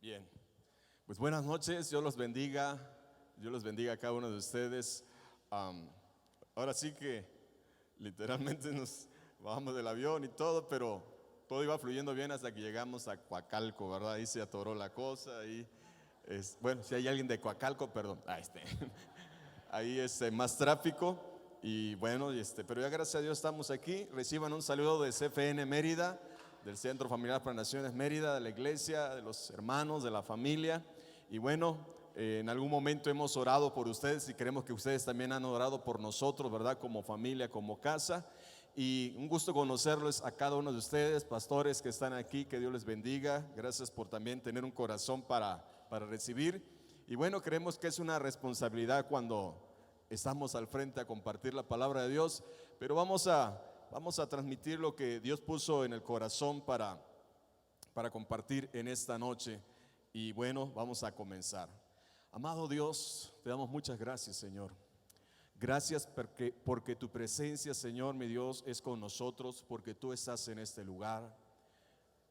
Bien, pues buenas noches, Dios los bendiga a cada uno de ustedes. Ahora sí que literalmente nos bajamos del avión y todo, pero todo iba fluyendo bien hasta que llegamos a Coacalco, ¿verdad? Ahí se atoró la cosa, bueno, si hay alguien de Coacalco, perdón, ahí es más tráfico y bueno, pero ya gracias a Dios estamos aquí. Reciban un saludo de CFN Mérida, del Centro Familiar para Naciones Mérida, de la iglesia, de los hermanos, de la familia. Y bueno, en algún momento hemos orado por ustedes y queremos que ustedes también han orado por nosotros, ¿verdad? Como familia, como casa. Y un gusto conocerles a cada uno de ustedes, pastores que están aquí, que Dios les bendiga. Gracias por también tener un corazón para recibir. Y bueno, creemos que es una responsabilidad cuando estamos al frente a compartir la palabra de Dios, pero vamos a transmitir lo que Dios puso en el corazón para compartir en esta noche. Y bueno, vamos a comenzar. Amado Dios, te damos muchas gracias, Señor. Gracias porque tu presencia, Señor, mi Dios, es con nosotros, porque tú estás en este lugar.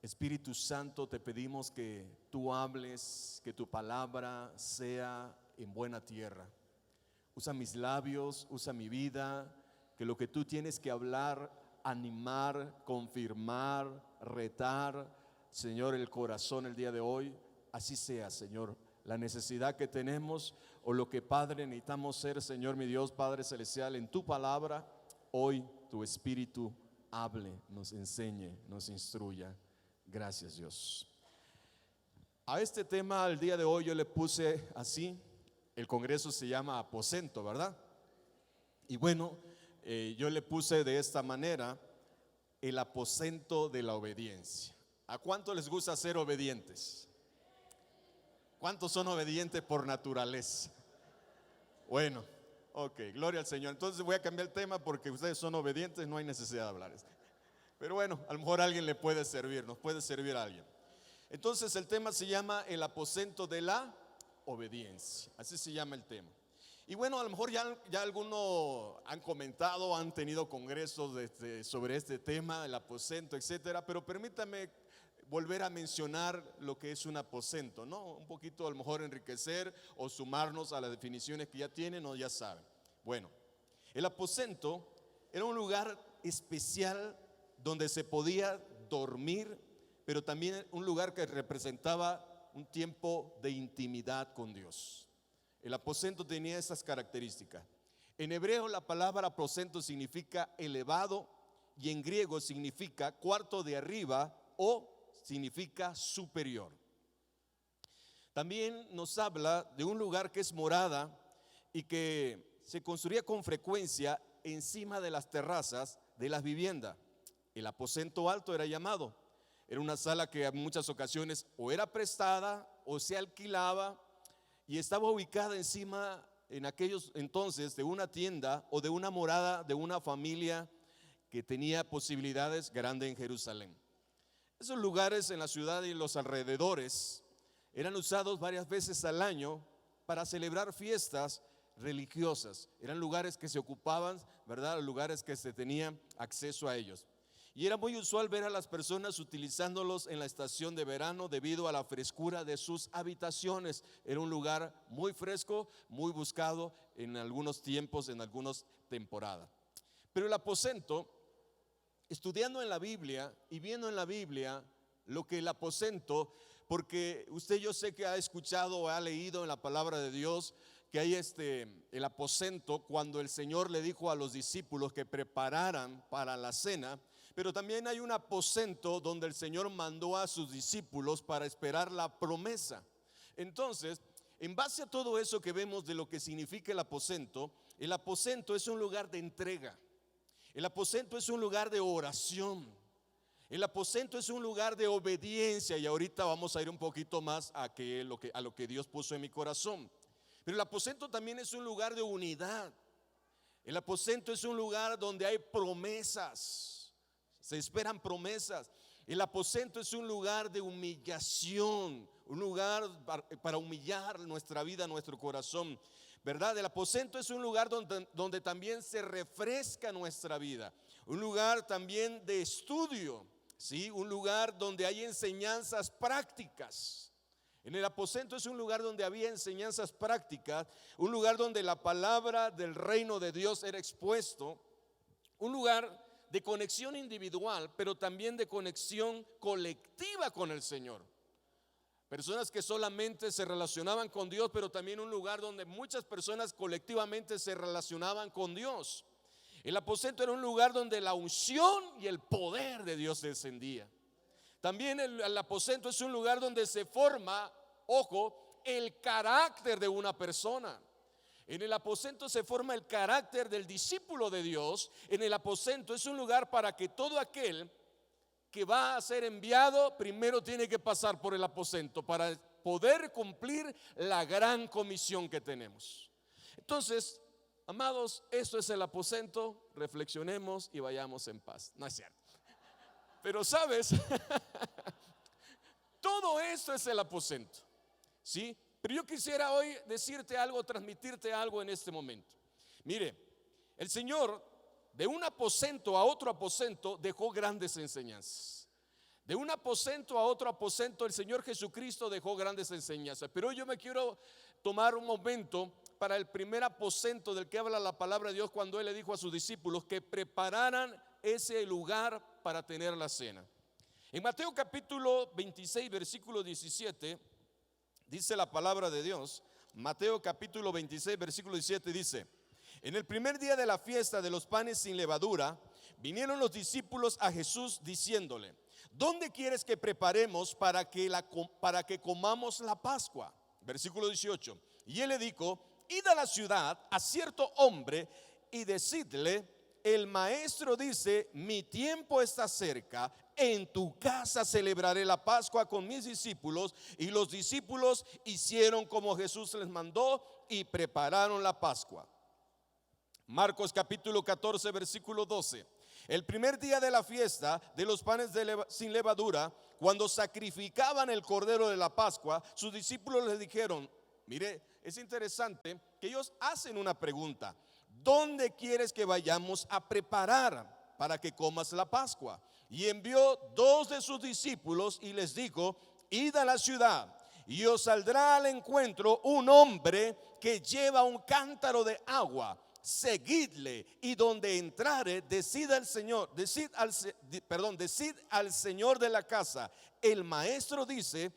Espíritu Santo, te pedimos que tú hables, que tu palabra sea en buena tierra. Usa mis labios, usa mi vida, que lo que tú tienes que hablar, animar, confirmar, retar, Señor, el corazón el día de hoy, así sea, Señor, la necesidad que tenemos o lo que, Padre, necesitamos ser, Señor, mi Dios, Padre Celestial, en tu palabra, hoy tu Espíritu hable, nos enseñe, nos instruya. Gracias, Dios. A este tema el día de hoy yo le puse así, el congreso se llama aposento, ¿verdad? Y bueno, yo le puse de esta manera, el aposento de la obediencia. ¿A cuánto les gusta ser obedientes? ¿Cuántos son obedientes por naturaleza? Bueno, ok, gloria al Señor. Entonces voy a cambiar el tema porque ustedes son obedientes, no hay necesidad de hablar. Pero bueno, a lo mejor a alguien le puede servir, nos puede servir a alguien. Entonces el tema se llama el aposento de la obediencia, así se llama el tema. Y bueno, a lo mejor ya algunos han comentado, han tenido congresos sobre este tema, el aposento, etcétera, pero permítame volver a mencionar lo que es un aposento, ¿no? Un poquito a lo mejor enriquecer o sumarnos a las definiciones que ya tienen o ya saben. Bueno, el aposento era un lugar especial donde se podía dormir, pero también un lugar que representaba un tiempo de intimidad con Dios. El aposento tenía esas características. En hebreo la palabra aposento significa elevado y en griego significa cuarto de arriba o significa superior. También nos habla de un lugar que es morada y que se construía con frecuencia encima de las terrazas de las viviendas. El aposento alto era llamado. Era una sala que en muchas ocasiones o era prestada o se alquilaba y estaba ubicada encima en aquellos entonces de una tienda o de una morada de una familia que tenía posibilidades grandes en Jerusalén. Esos lugares en la ciudad y los alrededores eran usados varias veces al año para celebrar fiestas religiosas. Eran lugares que se ocupaban, ¿verdad? Lugares que se tenía acceso a ellos. Y era muy usual ver a las personas utilizándolos en la estación de verano debido a la frescura de sus habitaciones. Era un lugar muy fresco, muy buscado en algunos tiempos, en algunas temporadas. Pero el aposento, estudiando en la Biblia y viendo en la Biblia lo que el aposento, porque usted yo sé que ha escuchado o ha leído en la palabra de Dios que hay el aposento cuando el Señor le dijo a los discípulos que prepararan para la cena. Pero también hay un aposento donde el Señor mandó a sus discípulos para esperar la promesa. Entonces, en base a todo eso que vemos de lo que significa el aposento es un lugar de entrega. El aposento es un lugar de oración. El aposento es un lugar de obediencia. Y ahorita vamos a ir un poquito más a lo que Dios puso en mi corazón. Pero el aposento también es un lugar de unidad. El aposento es un lugar donde hay promesas. Se esperan promesas. El aposento es un lugar de humillación, un lugar para humillar nuestra vida, nuestro corazón, ¿verdad? El aposento es un lugar donde también se refresca nuestra vida, un lugar también de estudio, ¿sí? Un lugar donde hay enseñanzas prácticas. En el aposento es un lugar donde había enseñanzas prácticas, un lugar donde la palabra del reino de Dios era expuesto, un lugar de conexión individual, pero también de conexión colectiva con el Señor. Personas que solamente se relacionaban con Dios, pero también un lugar donde muchas personas colectivamente se relacionaban con Dios. El aposento era un lugar donde la unción y el poder de Dios descendía. También el aposento es un lugar donde se forma, ojo, el carácter de una persona. En el aposento se forma el carácter del discípulo de Dios. En el aposento es un lugar para que todo aquel que va a ser enviado primero tiene que pasar por el aposento para poder cumplir la gran comisión que tenemos. Entonces, amados, esto es el aposento. Reflexionemos y vayamos en paz. No es cierto. Pero sabes, todo esto es el aposento, ¿sí? Pero yo quisiera hoy decirte algo, transmitirte algo en este momento. Mire, el Señor de un aposento a otro aposento dejó grandes enseñanzas. De un aposento a otro aposento el Señor Jesucristo dejó grandes enseñanzas. Pero yo me quiero tomar un momento para el primer aposento del que habla la palabra de Dios, cuando Él le dijo a sus discípulos que prepararan ese lugar para tener la cena. En Mateo capítulo 26 versículo 17 dice la palabra de Dios. Mateo capítulo 26 versículo 17 dice: en el primer día de la fiesta de los panes sin levadura, vinieron los discípulos a Jesús diciéndole: ¿dónde quieres que preparemos para que comamos la Pascua? Versículo 18. Y él le dijo: id a la ciudad a cierto hombre y decidle: el maestro dice, mi tiempo está cerca, en tu casa celebraré la Pascua con mis discípulos. Y los discípulos hicieron como Jesús les mandó y prepararon la Pascua. Marcos capítulo 14 versículo 12. El primer día de la fiesta de los panes sin levadura, cuando sacrificaban el cordero de la Pascua, sus discípulos les dijeron, mire, es interesante que ellos hacen una pregunta: ¿dónde quieres que vayamos a preparar para que comas la Pascua? Y envió dos de sus discípulos y les dijo: id a la ciudad y os saldrá al encuentro un hombre que lleva un cántaro de agua. Seguidle, y donde entrare, decid al Señor de la casa: el maestro dice,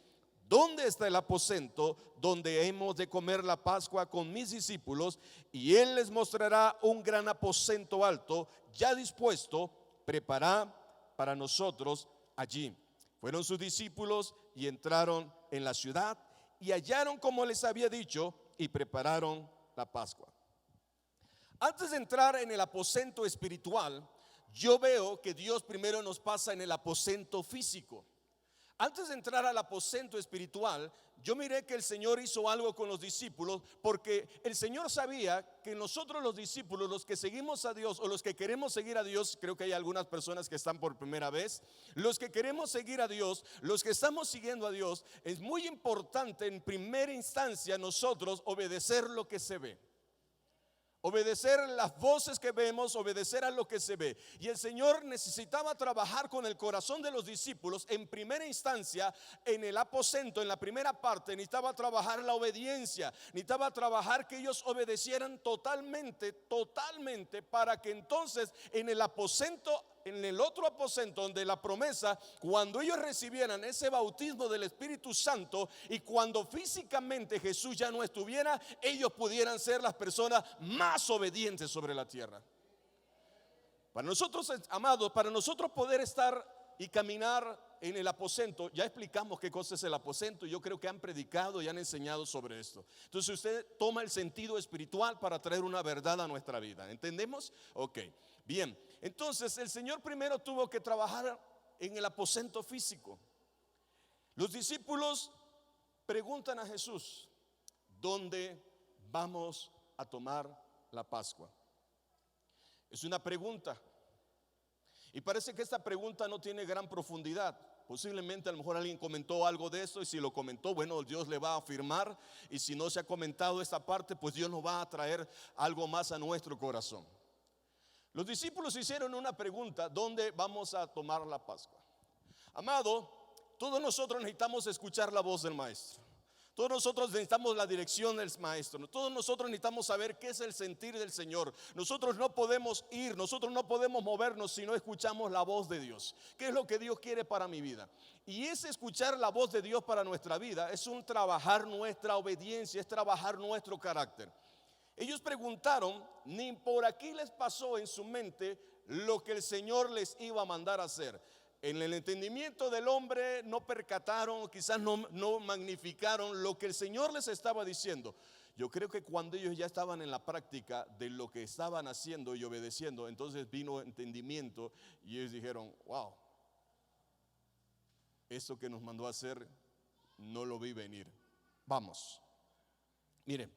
¿dónde está el aposento donde hemos de comer la Pascua con mis discípulos? Y él les mostrará un gran aposento alto, ya dispuesto, preparad para nosotros allí. Fueron sus discípulos y entraron en la ciudad y hallaron como les había dicho y prepararon la Pascua. Antes de entrar en el aposento espiritual, yo veo que Dios primero nos pasa en el aposento físico. Antes de entrar al aposento espiritual, yo miré que el Señor hizo algo con los discípulos, porque el Señor sabía que nosotros los discípulos, los que seguimos a Dios o los que queremos seguir a Dios, creo que hay algunas personas que están por primera vez, los que queremos seguir a Dios, los que estamos siguiendo a Dios, es muy importante en primera instancia nosotros obedecer lo que se ve. Obedecer las voces que vemos, obedecer a lo que se ve. Y el Señor necesitaba trabajar con el corazón de los discípulos. En primera instancia, en el aposento, en la primera parte, necesitaba trabajar la obediencia. Necesitaba trabajar que ellos obedecieran totalmente, para que entonces en el aposento, en el otro aposento donde la promesa, cuando ellos recibieran ese bautismo del Espíritu Santo y cuando físicamente Jesús ya no estuviera, ellos pudieran ser las personas más obedientes sobre la tierra. Para nosotros, amados, para nosotros poder estar y caminar en el aposento, ya explicamos qué cosa es el aposento. Yo creo que han predicado y han enseñado sobre esto. Entonces usted toma el sentido espiritual para traer una verdad a nuestra vida. ¿Entendemos? Ok, bien. Entonces el Señor primero tuvo que trabajar en el aposento físico. Los discípulos preguntan a Jesús: ¿dónde vamos a tomar la Pascua? Es una pregunta. Y parece que esta pregunta no tiene gran profundidad. Posiblemente a lo mejor alguien comentó algo de esto, y si lo comentó, bueno, Dios le va a afirmar. Y si no se ha comentado esta parte, pues Dios nos va a traer algo más a nuestro corazón. Los discípulos hicieron una pregunta: ¿dónde vamos a tomar la Pascua? Amado, todos nosotros necesitamos escuchar la voz del Maestro. Todos nosotros necesitamos la dirección del maestro. Todos nosotros necesitamos saber qué es el sentir del Señor. Nosotros no podemos ir, nosotros no podemos movernos si no escuchamos la voz de Dios. ¿Qué es lo que Dios quiere para mi vida? Y ese escuchar la voz de Dios para nuestra vida es un trabajar nuestra obediencia, es trabajar nuestro carácter. Ellos preguntaron, ni por aquí les pasó en su mente lo que el Señor les iba a mandar a hacer. En el entendimiento del hombre no percataron, quizás no magnificaron lo que el Señor les estaba diciendo. Yo creo que cuando ellos ya estaban en la práctica de lo que estaban haciendo y obedeciendo, entonces vino entendimiento y ellos dijeron, wow, eso que nos mandó a hacer no lo vi venir. Vamos. Miren,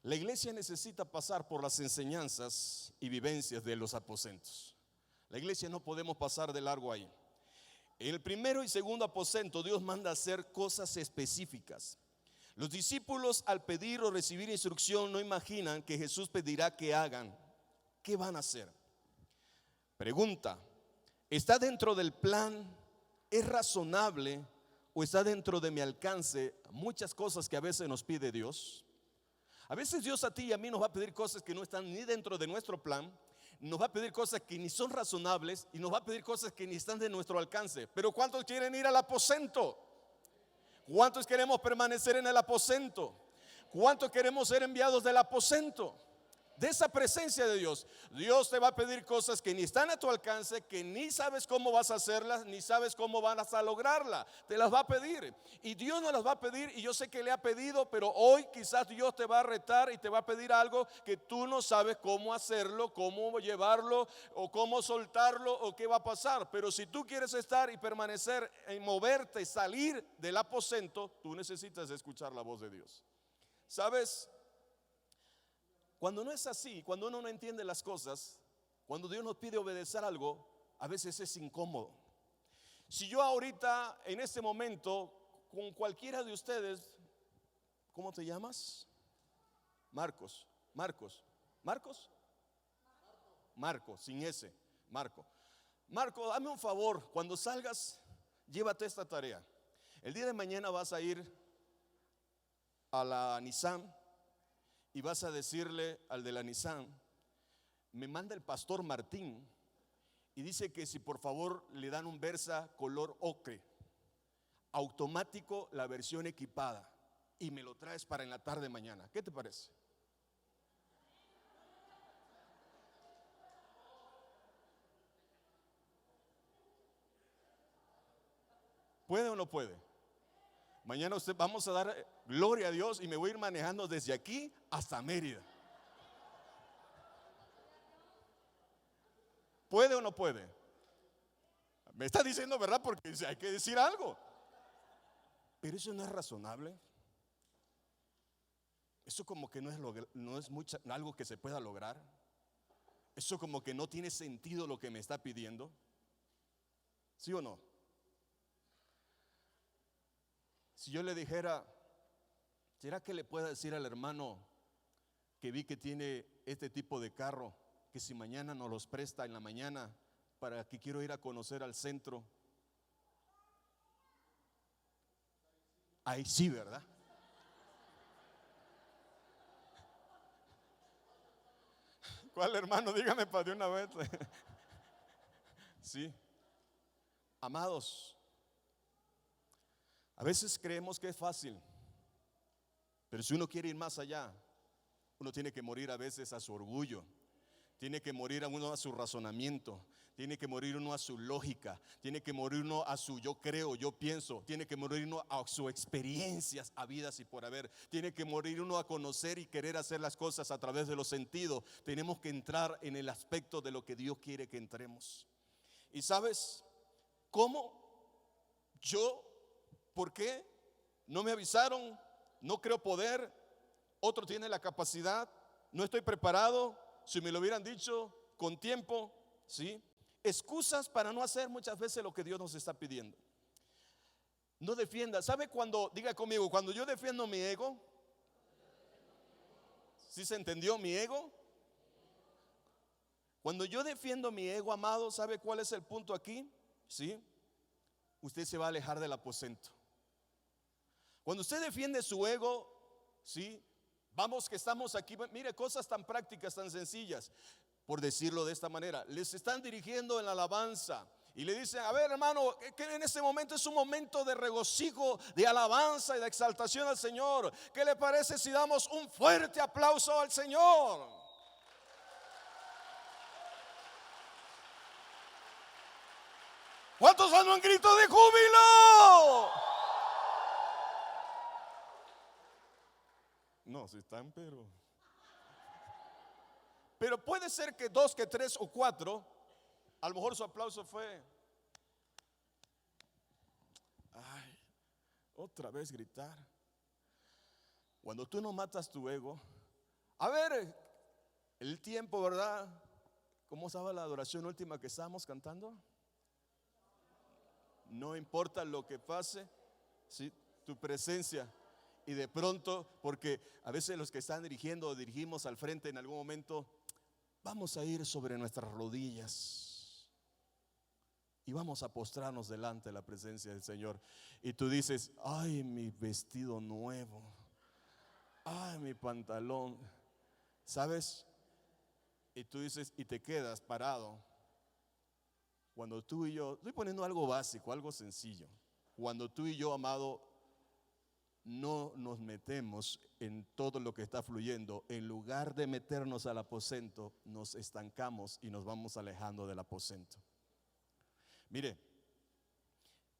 la iglesia necesita pasar por las enseñanzas y vivencias de los aposentos. La iglesia no podemos pasar de largo ahí. En el primero y segundo aposento Dios manda hacer cosas específicas. Los discípulos al pedir o recibir instrucción no imaginan que Jesús pedirá que hagan. ¿Qué van a hacer? Pregunta, ¿está dentro del plan? ¿Es razonable o está dentro de mi alcance muchas cosas que a veces nos pide Dios? A veces Dios a ti y a mí nos va a pedir cosas que no están ni dentro de nuestro plan. Nos va a pedir cosas que ni son razonables y nos va a pedir cosas que ni están de nuestro alcance. Pero ¿cuántos quieren ir al aposento? ¿Cuántos queremos permanecer en el aposento? ¿Cuántos queremos ser enviados del aposento? De esa presencia de Dios. Dios te va a pedir cosas que ni están a tu alcance, que ni sabes cómo vas a hacerlas, ni sabes cómo vas a lograrla. Te las va a pedir. Y Dios nos las va a pedir, y yo sé que le ha pedido, pero hoy quizás Dios te va a retar y te va a pedir algo que tú no sabes cómo hacerlo, cómo llevarlo, o cómo soltarlo, o qué va a pasar. Pero si tú quieres estar y permanecer, en moverte, salir del aposento, tú necesitas escuchar la voz de Dios. ¿Sabes? Cuando no es así, cuando uno no entiende las cosas, cuando Dios nos pide obedecer algo, a veces es incómodo. Si yo ahorita, en este momento, con cualquiera de ustedes, ¿cómo te llamas? Marcos, sin S, Marco, dame un favor, cuando salgas, llévate esta tarea. El día de mañana vas a ir a la Nissan y vas a decirle al de la Nissan, me manda el pastor Martín y dice que si por favor le dan un Versa color ocre, automático, la versión equipada, y me lo traes para en la tarde mañana. ¿Qué te parece? ¿Puede o no puede? Mañana vamos a dar gloria a Dios y me voy a ir manejando desde aquí hasta Mérida. ¿Puede o no puede? Me está diciendo verdad porque hay que decir algo. Pero eso no es razonable. Eso como que no es algo que se pueda lograr. Eso como que no tiene sentido lo que me está pidiendo. ¿Sí o no? Si yo le dijera, ¿será que le pueda decir al hermano que vi que tiene este tipo de carro, que si mañana nos los presta en la mañana para que quiero ir a conocer al centro? Ahí sí, ¿verdad? ¿Cuál hermano? Dígame para de una vez. Sí. Amados, a veces creemos que es fácil, pero si uno quiere ir más allá, uno tiene que morir a veces a su orgullo, tiene que morir a uno a su razonamiento, tiene que morir uno a su lógica, tiene que morir uno a su yo creo, yo pienso, tiene que morir uno a sus experiencias habidas y por haber, tiene que morir uno a conocer y querer hacer las cosas a través de los sentidos. Tenemos que entrar en el aspecto de lo que Dios quiere que entremos. ¿Y sabes cómo? ¿Por qué? No me avisaron, no creo poder, otro tiene la capacidad, no estoy preparado, si me lo hubieran dicho con tiempo, ¿sí? Excusas para no hacer muchas veces lo que Dios nos está pidiendo. No defienda, ¿sabe cuando, diga conmigo, cuando yo defiendo mi ego? ¿Sí se entendió mi ego? Cuando yo defiendo mi ego, amado, ¿sabe cuál es el punto aquí? ¿Sí? Usted se va a alejar del aposento. Cuando usted defiende su ego, ¿sí? Vamos que estamos aquí, mire, cosas tan prácticas, tan sencillas, por decirlo de esta manera. Les están dirigiendo en la alabanza y le dicen, a ver hermano, que en este momento es un momento de regocijo, de alabanza y de exaltación al Señor. ¿Qué le parece si damos un fuerte aplauso al Señor? ¿Cuántos dan un grito de júbilo? No, si están, pero puede ser que 2, que 3 o 4, a lo mejor su aplauso fue, ay, otra vez gritar. Cuando tú no matas tu ego, a ver, el tiempo, ¿verdad? ¿Cómo estaba la adoración última que estábamos cantando? No importa lo que pase, ¿sí? Tu presencia. Y de pronto, porque a veces los que están dirigiendo o dirigimos al frente en algún momento, vamos a ir sobre nuestras rodillas y vamos a postrarnos delante de la presencia del Señor. Y tú dices, ay, mi vestido nuevo, ay, mi pantalón, ¿sabes? Y tú dices, y te quedas parado. Cuando tú y yo, estoy poniendo algo básico, algo sencillo. Cuando tú y yo, amado, no nos metemos en todo lo que está fluyendo, en lugar de meternos al aposento, nos estancamos y nos vamos alejando del aposento. Mire,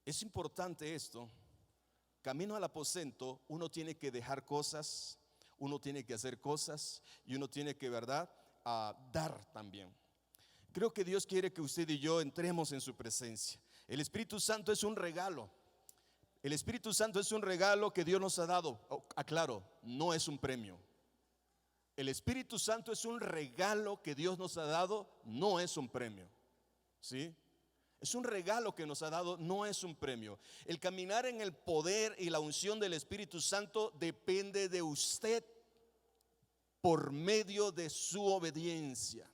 es importante esto. Camino al aposento, uno tiene que dejar cosas, uno tiene que hacer cosas y uno tiene que, ¿verdad?, dar también. Creo que Dios quiere que usted y yo entremos en su presencia. El Espíritu Santo es un regalo. El Espíritu Santo es un regalo que Dios nos ha dado. Aclaro, no es un premio. El Espíritu Santo es un regalo que Dios nos ha dado, no es un premio. ¿Sí? Es un regalo que nos ha dado, no es un premio. El caminar en el poder y la unción del Espíritu Santo depende de usted por medio de su obediencia.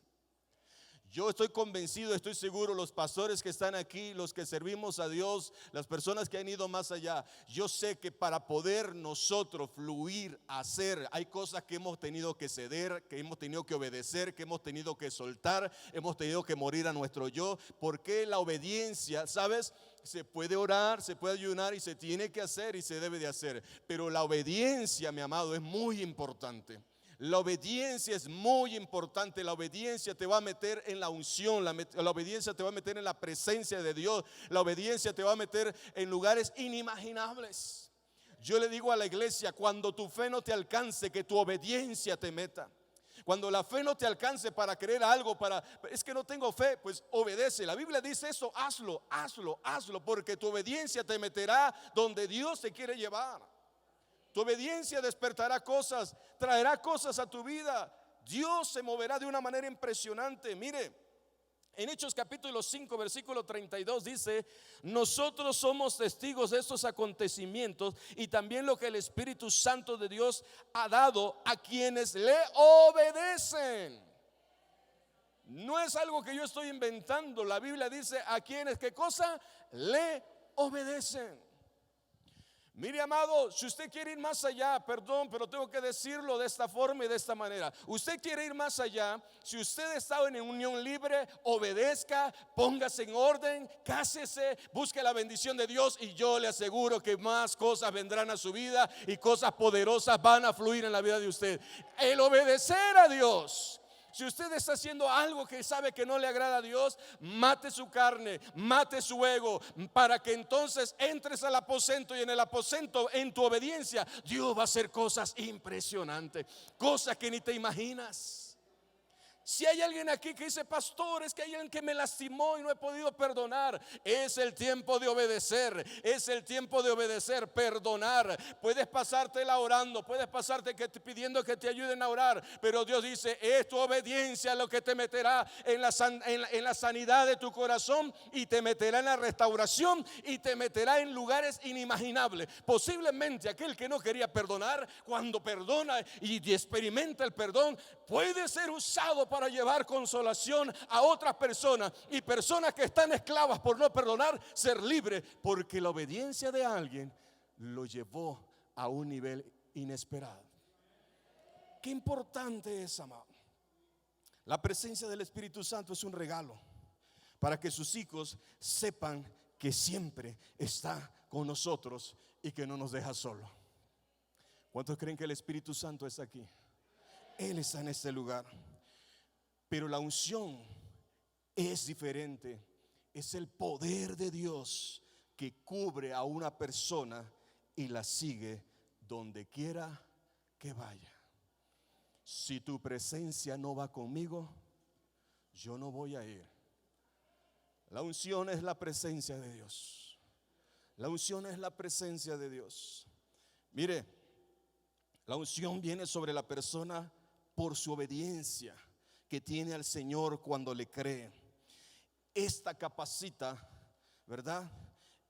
Yo estoy convencido, estoy seguro, los pastores que están aquí, los que servimos a Dios, las personas que han ido más allá, yo sé que para poder nosotros fluir, hacer, hay cosas que hemos tenido que ceder, que hemos tenido que obedecer, que hemos tenido que soltar, hemos tenido que morir a nuestro yo, porque la obediencia, ¿sabes? Se puede orar, se puede ayunar y se tiene que hacer y se debe de hacer, pero la obediencia, mi amado, es muy importante. La obediencia es muy importante. La obediencia te va a meter en la unción, la obediencia te va a meter en la presencia de Dios. La obediencia te va a meter en lugares inimaginables. Yo le digo a la iglesia, cuando tu fe no te alcance, que tu obediencia te meta. Cuando la fe no te alcance para querer algo, es que no tengo fe, pues obedece. La Biblia dice eso, hazlo, porque tu obediencia te meterá donde Dios te quiere llevar. Tu obediencia despertará cosas, traerá cosas a tu vida. Dios se moverá de una manera impresionante. Mire, en Hechos capítulo 5 versículo 32 dice: nosotros somos testigos de estos acontecimientos y también lo que el Espíritu Santo de Dios ha dado a quienes le obedecen. No es algo que yo estoy inventando. La Biblia dice a quienes, ¿qué cosa? Le obedecen. Mire, amado, si usted quiere ir más allá, perdón, pero tengo que decirlo de esta forma y de esta manera. Usted quiere ir más allá, si usted está en unión libre, obedezca, póngase en orden, cásese, busque la bendición de Dios y yo le aseguro que más cosas vendrán a su vida y cosas poderosas van a fluir en la vida de usted. El obedecer a Dios. Si usted está haciendo algo que sabe que no le agrada a Dios, mate su carne, mate su ego, para que entonces entres al aposento y en el aposento, en tu obediencia, Dios va a hacer cosas impresionantes, cosas que ni te imaginas. Si hay alguien aquí que dice: pastor, es que hay alguien que me lastimó y no he podido perdonar, es el tiempo de obedecer, es el tiempo de obedecer, perdonar. Puedes pasártela orando, puedes pasarte pidiendo que te ayuden a orar, pero Dios dice: es tu obediencia lo que te meterá en la sanidad de tu corazón y te meterá en la restauración y te meterá en lugares inimaginables. Posiblemente aquel que no quería perdonar, cuando perdona y experimenta el perdón, puede ser usado para llevar consolación a otras personas, y personas que están esclavas por no perdonar, ser libres, porque la obediencia de alguien lo llevó a un nivel inesperado. Qué importante es, amado. La presencia del Espíritu Santo es un regalo para que sus hijos sepan que siempre está con nosotros y que no nos deja solo. ¿Cuántos creen que el Espíritu Santo está aquí? Él está en este lugar. Pero la unción es diferente. Es el poder de Dios que cubre a una persona y la sigue donde quiera que vaya. Si tu presencia no va conmigo, yo no voy a ir. La unción es la presencia de Dios. La unción es la presencia de Dios. Mire, la unción viene sobre la persona por su obediencia que tiene al Señor cuando le cree. Esta capacita, ¿verdad?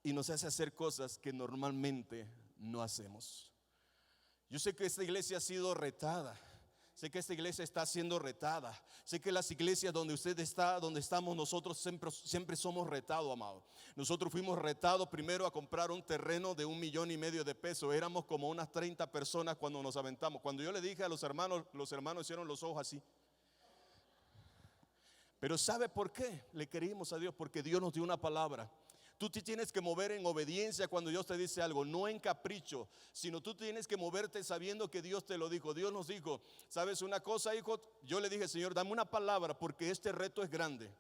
Y nos hace hacer cosas que normalmente no hacemos. Yo sé que esta iglesia ha sido retada. Sé que esta iglesia está siendo retada. Sé que las iglesias donde usted está, donde estamos nosotros, siempre somos retados, amado. Nosotros fuimos retados primero a comprar un terreno de $1,5 millones de pesos. Éramos como unas 30 personas cuando nos aventamos. Cuando yo le dije a los hermanos hicieron los ojos así. Pero ¿sabe por qué le creímos a Dios? Porque Dios nos dio una palabra. Tú te tienes que mover en obediencia cuando Dios te dice algo, no en capricho, sino tú tienes que moverte sabiendo que Dios te lo dijo. Dios nos dijo, ¿sabes una cosa, hijo? Yo le dije, Señor, dame una palabra porque este reto es grande.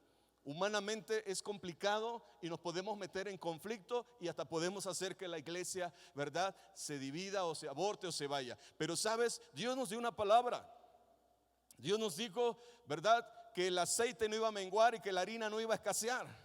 Humanamente es complicado y nos podemos meter en conflicto y hasta podemos hacer que la iglesia, ¿verdad?, se divida o se aborte o se vaya. Pero ¿sabes? Dios nos dio una palabra. Dios nos dijo, ¿verdad?, que el aceite no iba a menguar y que la harina no iba a escasear.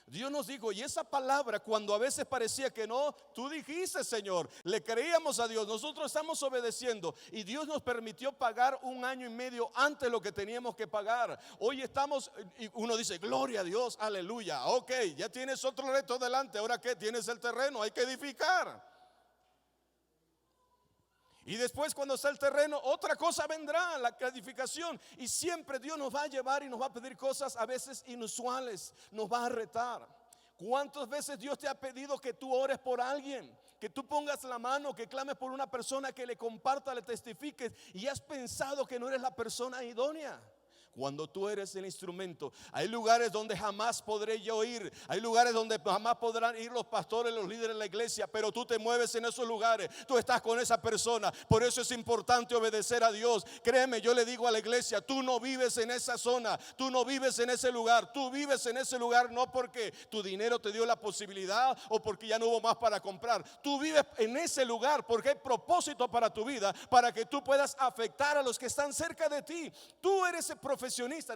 Dios nos dijo, y esa palabra cuando a veces parecía que no, tú dijiste, Señor, le creíamos a Dios, nosotros estamos obedeciendo y Dios nos permitió pagar 1 año y medio antes lo que teníamos que pagar. Hoy estamos, y uno dice, gloria a Dios, aleluya, ok, ya tienes otro reto delante, ahora ¿qué? Tienes el terreno, hay que edificar. Y después cuando está el terreno, otra cosa vendrá, la edificación. Y siempre Dios nos va a llevar y nos va a pedir cosas a veces inusuales, nos va a retar. ¿Cuántas veces Dios te ha pedido que tú ores por alguien? Que tú pongas la mano, que clames por una persona, que le comparta, le testifiques, y has pensado que no eres la persona idónea. Cuando tú eres el instrumento, hay lugares donde jamás podré yo ir. Hay lugares donde jamás podrán ir los pastores, los líderes de la iglesia. Pero tú te mueves en esos lugares. Tú estás con esa persona. Por eso es importante obedecer a Dios. Créeme, yo le digo a la iglesia, tú no vives en esa zona. Tú no vives en ese lugar. Tú vives en ese lugar no porque tu dinero te dio la posibilidad o porque ya no hubo más para comprar. Tú vives en ese lugar porque hay propósito para tu vida, para que tú puedas afectar a los que están cerca de ti. Tú eres el profesionista,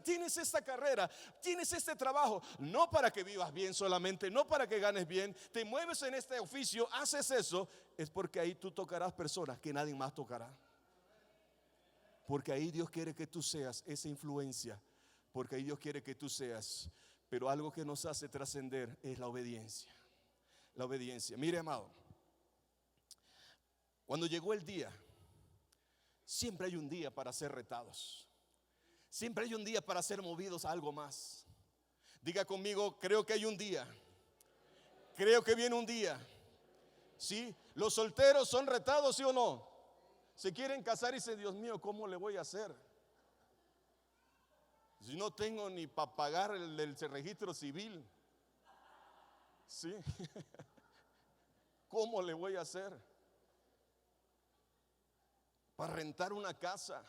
tienes esta carrera, tienes este trabajo, no para que vivas bien solamente, no para que ganes bien, te mueves en este oficio, haces eso, es porque ahí tú tocarás personas que nadie más tocará. Porque ahí Dios quiere que tú seas esa influencia, porque ahí Dios quiere que tú seas. Pero algo que nos hace trascender es la obediencia. La obediencia. Mire, amado, cuando llegó el día, siempre hay un día para ser retados. Siempre hay un día para ser movidos a algo más. Diga conmigo, creo que hay un día. Creo que viene un día. ¿Sí? Los solteros son retados, ¿sí o no? Se quieren casar y dicen, Dios mío, ¿cómo le voy a hacer? Si no tengo ni para pagar el registro civil. ¿Sí? ¿Cómo le voy a hacer? Para rentar una casa.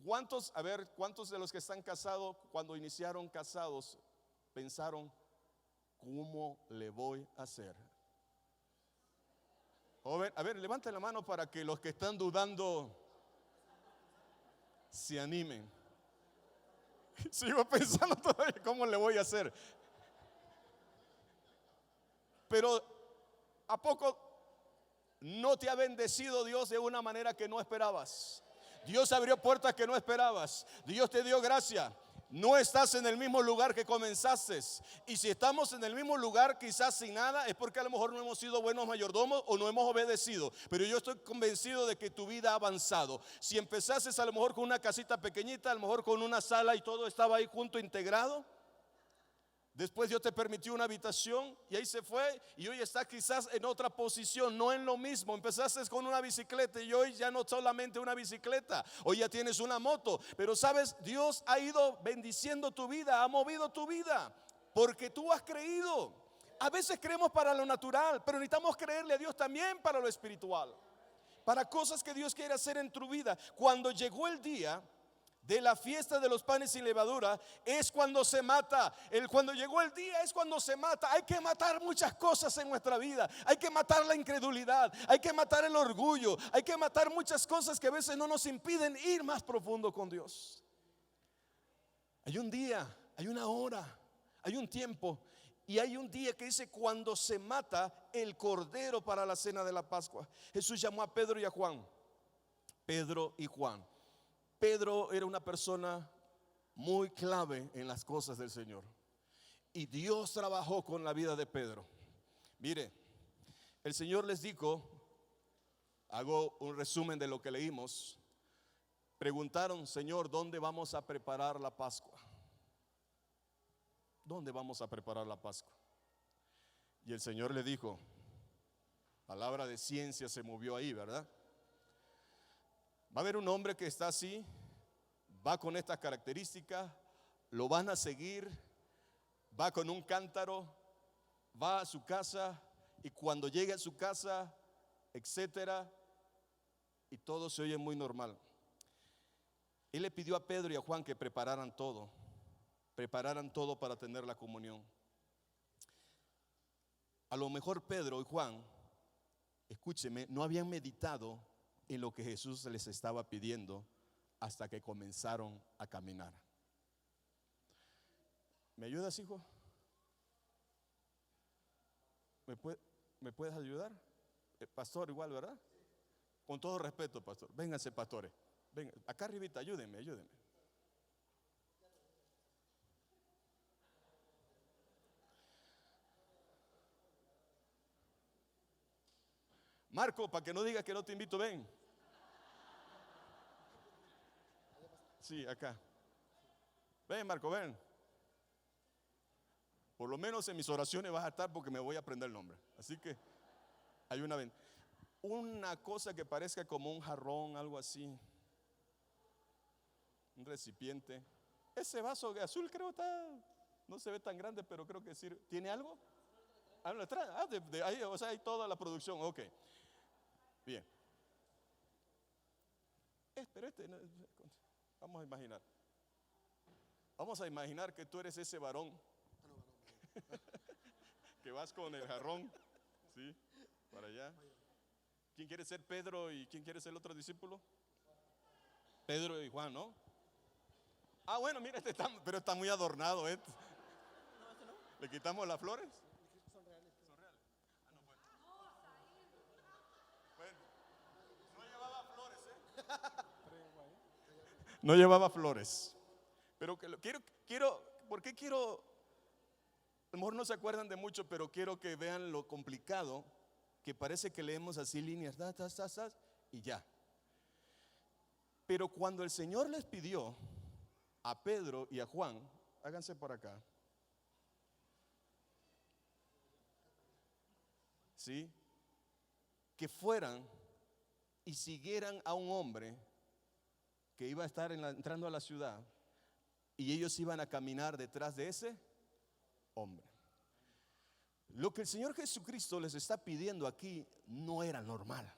¿Cuántos de los que están casados, cuando iniciaron casados, pensaron, ¿cómo le voy a hacer? Joven, a ver, levante la mano para que los que están dudando se animen. Sigo pensando todavía, ¿cómo le voy a hacer? Pero ¿a poco no te ha bendecido Dios de una manera que no esperabas? Dios abrió puertas que no esperabas. Dios te dio gracia. No estás en el mismo lugar que comenzaste. Y si estamos en el mismo lugar quizás sin nada, es porque a lo mejor no hemos sido buenos mayordomos o no hemos obedecido. Pero yo estoy convencido de que tu vida ha avanzado. Si empezaste a lo mejor con una casita pequeñita, a lo mejor con una sala y todo estaba ahí junto integrado, Después Dios te permitió una habitación y ahí se fue, y hoy está quizás en otra posición, no en lo mismo. Empezaste con una bicicleta y hoy ya no solamente una bicicleta, hoy ya tienes una moto. Pero sabes, Dios ha ido bendiciendo tu vida, ha movido tu vida, porque tú has creído. A veces creemos para lo natural, pero necesitamos creerle a Dios también para lo espiritual, para cosas que Dios quiere hacer en tu vida. Cuando llegó el día de la fiesta de los panes sin levadura, es cuando se mata. Cuando llegó el día es cuando se mata. Hay que matar muchas cosas en nuestra vida. Hay que matar la incredulidad, hay que matar el orgullo, hay que matar muchas cosas que a veces no nos impiden ir más profundo con Dios. Hay un día, hay una hora, hay un tiempo, y hay un día que dice cuando se mata el cordero para la cena de la Pascua. Jesús llamó a Pedro y a Juan. Pedro y Juan. Pedro era una persona muy clave en las cosas del Señor, y Dios trabajó con la vida de Pedro. Mire, el Señor les dijo, hago un resumen de lo que leímos. Preguntaron: Señor, ¿dónde vamos a preparar la Pascua? ¿Dónde vamos a preparar la Pascua? Y el Señor le dijo, palabra de ciencia se movió ahí, ¿verdad? Va a haber un hombre que está así, va con estas características, lo van a seguir, va con un cántaro, va a su casa, y cuando llegue a su casa, etcétera, y todo se oye muy normal. Él le pidió a Pedro y a Juan que prepararan todo para tener la comunión. A lo mejor Pedro y Juan, escúcheme, no habían meditado en lo que Jesús les estaba pidiendo hasta que comenzaron a caminar. ¿Me ayudas, hijo? ¿Me puedes ayudar? Pastor, igual, ¿verdad? Con todo respeto, pastor. Vénganse, pastores. Vengan, acá arribita, ayúdenme. Marco, para que no digas que no te invito, ven. Sí, acá. Ven, Marco, ven. Por lo menos en mis oraciones vas a estar, porque me voy a aprender el nombre. Así que hay una cosa que parezca como un jarrón, algo así, un recipiente. Ese vaso de azul creo no se ve tan grande, pero creo que sirve. ¿Tiene algo? Ahí, o sea, hay toda la producción. Ok, bien. Pero vamos a imaginar que tú eres ese varón que vas con el jarrón, ¿sí? Para allá. ¿Quién quiere ser Pedro y quién quiere ser el otro discípulo? Pedro y Juan, ¿no? Bueno, mira, pero está muy adornado, ¿eh? ¿Le quitamos las flores? Son reales. No, bueno, no llevaba flores, No llevaba flores. Pero ¿por qué quiero? A lo mejor no se acuerdan de mucho, pero quiero que vean lo complicado que parece que leemos así líneas, y ya. Pero cuando el Señor les pidió a Pedro y a Juan, háganse por acá, ¿sí? Que fueran y siguieran a un hombre que iba a estar entrando a la ciudad, y ellos iban a caminar detrás de ese hombre. Lo que el Señor Jesucristo les está pidiendo aquí no era normal.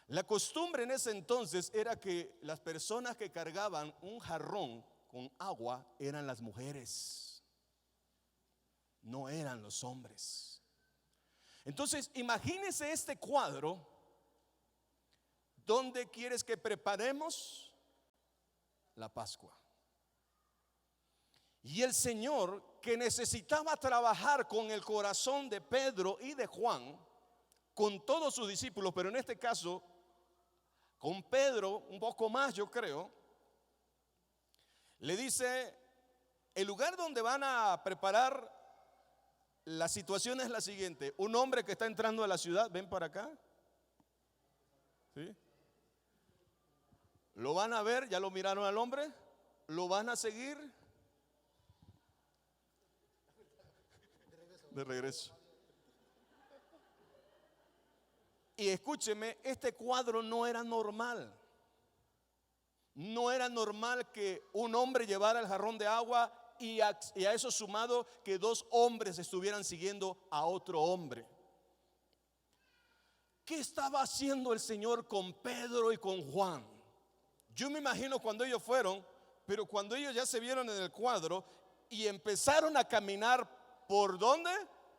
La costumbre en ese entonces era que las personas que cargaban un jarrón con agua eran las mujeres, no eran los hombres. Entonces, imagínese este cuadro. ¿Dónde quieres que preparemos la Pascua? Y el Señor, que necesitaba trabajar con el corazón de Pedro y de Juan, con todos sus discípulos, pero en este caso con Pedro un poco más, yo creo, le dice: el lugar donde van a preparar la situación es la siguiente. Un hombre que está entrando a la ciudad, ven para acá, ¿sí? Lo van a ver, ya lo miraron al hombre, lo van a seguir. de regreso. Y escúcheme, este cuadro no era normal. No era normal que un hombre llevara el jarrón de agua y a eso sumado que dos hombres estuvieran siguiendo a otro hombre. ¿Qué estaba haciendo el Señor con Pedro y con Juan? Yo me imagino cuando ellos fueron, pero cuando ellos ya se vieron en el cuadro y empezaron a caminar, ¿por dónde?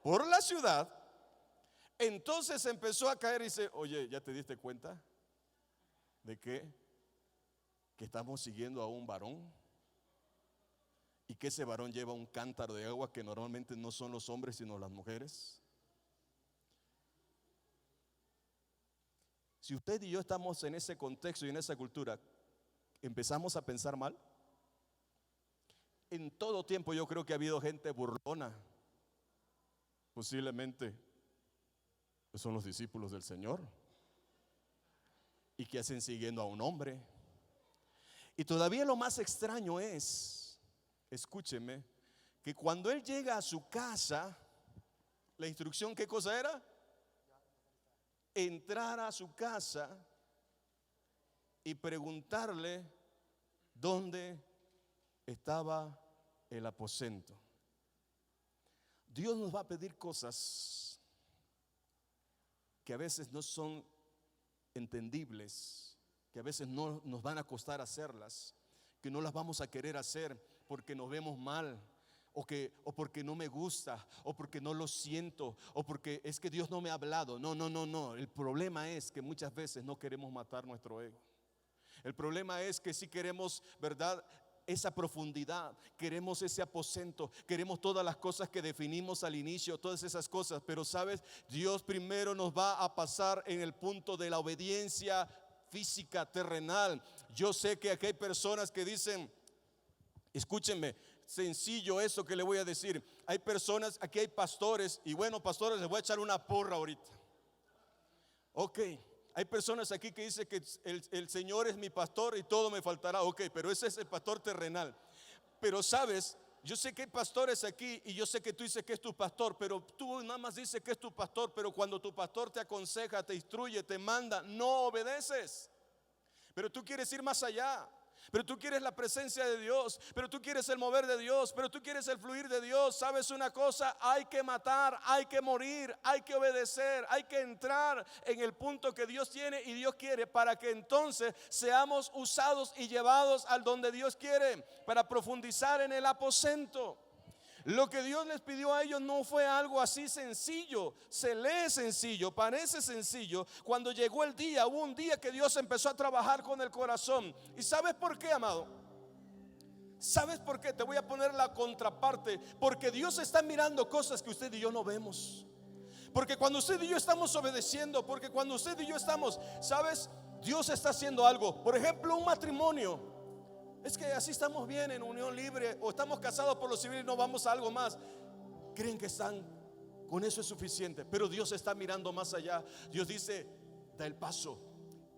Por la ciudad. Entonces empezó a caer y dice: oye, ¿ya te diste cuenta de qué? Que estamos siguiendo a un varón y que ese varón lleva un cántaro de agua que normalmente no son los hombres sino las mujeres. Si usted y yo estamos en ese contexto y en esa cultura, empezamos a pensar mal. En todo tiempo yo creo que ha habido gente burlona. Posiblemente son los discípulos del Señor y que hacen siguiendo a un hombre. Y todavía lo más extraño es, escúcheme, que cuando él llega a su casa, la instrucción, ¿qué cosa era? Entrar a su casa y preguntarle dónde estaba el aposento. Dios nos va a pedir cosas que a veces no son entendibles, que a veces no nos van a costar hacerlas, que no las vamos a querer hacer porque nos vemos mal, o porque no me gusta, o porque no lo siento, o porque es que Dios no me ha hablado. No. El problema es que muchas veces no queremos matar nuestro ego. El problema es que si queremos, ¿verdad?, esa profundidad, queremos ese aposento, queremos todas las cosas que definimos al inicio, todas esas cosas. Pero sabes, Dios primero nos va a pasar en el punto de la obediencia física, terrenal. Yo sé que aquí hay personas que dicen, escúchenme, sencillo eso que le voy a decir. Hay personas, aquí hay pastores, y bueno, pastores, les voy a echar una porra ahorita. Ok, hay personas aquí que dicen que el Señor es mi pastor y todo me faltará. Ok, pero ese es el pastor terrenal. Pero sabes, yo sé que hay pastores aquí y yo sé que tú dices que es tu pastor, pero tú nada más dices que es tu pastor, pero cuando tu pastor te aconseja, te instruye, te manda, no obedeces. Pero tú quieres ir más allá. Pero tú quieres la presencia de Dios, pero tú quieres el mover de Dios, pero tú quieres el fluir de Dios. ¿Sabes una cosa? Hay que matar, hay que morir, hay que obedecer, hay que entrar en el punto que Dios tiene y Dios quiere, para que entonces seamos usados y llevados al donde Dios quiere, para profundizar en el aposento. Lo que Dios les pidió a ellos no fue algo así sencillo. Se lee sencillo, parece sencillo. Cuando llegó el día, hubo un día que Dios empezó a trabajar con el corazón. ¿Y sabes por qué, amado? ¿Sabes por qué? Te voy a poner la contraparte. Porque Dios está mirando cosas que usted y yo no vemos. Porque cuando usted y yo estamos obedeciendo, porque cuando usted y yo estamos, ¿sabes? Dios está haciendo algo. Por ejemplo, un matrimonio. Es que así estamos bien en unión libre, o estamos casados por lo civil y no vamos a algo más. Creen que están, con eso es suficiente. Pero Dios está mirando más allá. Dios dice: da el paso,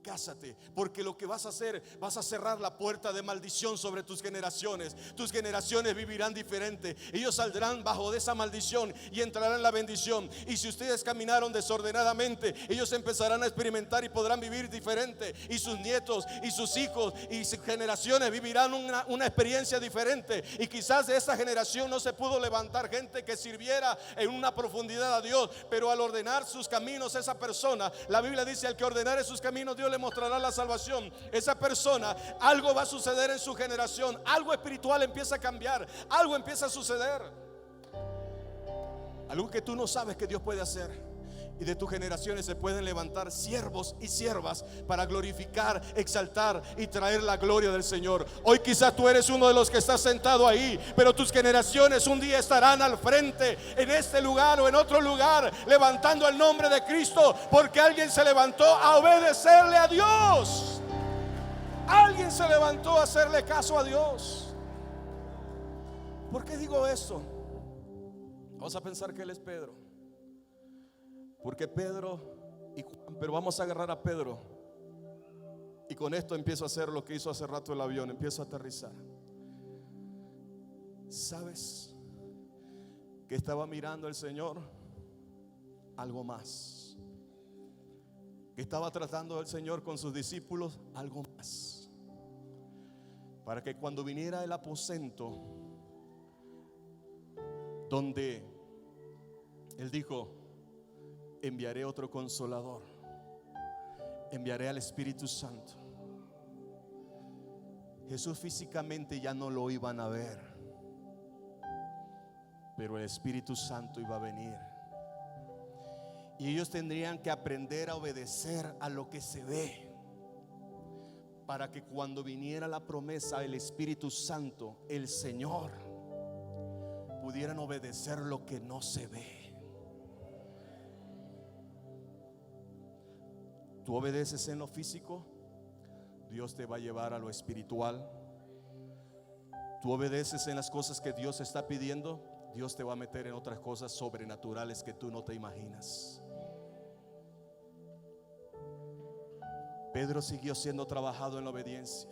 cásate, porque lo que vas a hacer, vas a cerrar la puerta de maldición sobre tus generaciones. Tus generaciones vivirán diferente. Ellos saldrán bajo de esa maldición y entrarán en la bendición. Y si ustedes caminaron desordenadamente, ellos empezarán a experimentar y podrán vivir diferente. Y sus nietos y sus hijos y sus generaciones vivirán una experiencia diferente. Y quizás de esa generación no se pudo levantar gente que sirviera en una profundidad a Dios, pero al ordenar sus caminos esa persona, la Biblia dice: al que ordenare sus caminos, Dios le mostrará la salvación. Esa persona, algo va a suceder en su generación, algo espiritual empieza a cambiar, algo empieza a suceder, algo que tú no sabes que Dios puede hacer. Y de tus generaciones se pueden levantar siervos y siervas para glorificar, exaltar y traer la gloria del Señor. Hoy quizás tú eres uno de los que estás sentado ahí, pero tus generaciones un día estarán al frente, en este lugar o en otro lugar, levantando el nombre de Cristo, porque alguien se levantó a obedecerle a Dios. Alguien se levantó a hacerle caso a Dios. ¿Por qué digo esto? Vamos a pensar que él es Pedro. Porque Pedro y Juan, pero vamos a agarrar a Pedro, y con esto empiezo a hacer lo que hizo hace rato el avión, empiezo a aterrizar. ¿Sabes? ¿Qué estaba mirando el Señor? Algo más. ¿Qué estaba tratando el Señor con sus discípulos? Algo más. Para que cuando viniera el aposento donde Él dijo: enviaré otro consolador, enviaré al Espíritu Santo. Jesús físicamente ya no lo iban a ver, pero el Espíritu Santo iba a venir. Y ellos tendrían que aprender a obedecer a lo que se ve, para que cuando viniera la promesa del Espíritu Santo, el Señor, pudieran obedecer lo que no se ve. Tú obedeces en lo físico, Dios te va a llevar a lo espiritual. Tú obedeces en las cosas que Dios está pidiendo, Dios te va a meter en otras cosas sobrenaturales que tú no te imaginas. Pedro siguió siendo trabajado en la obediencia.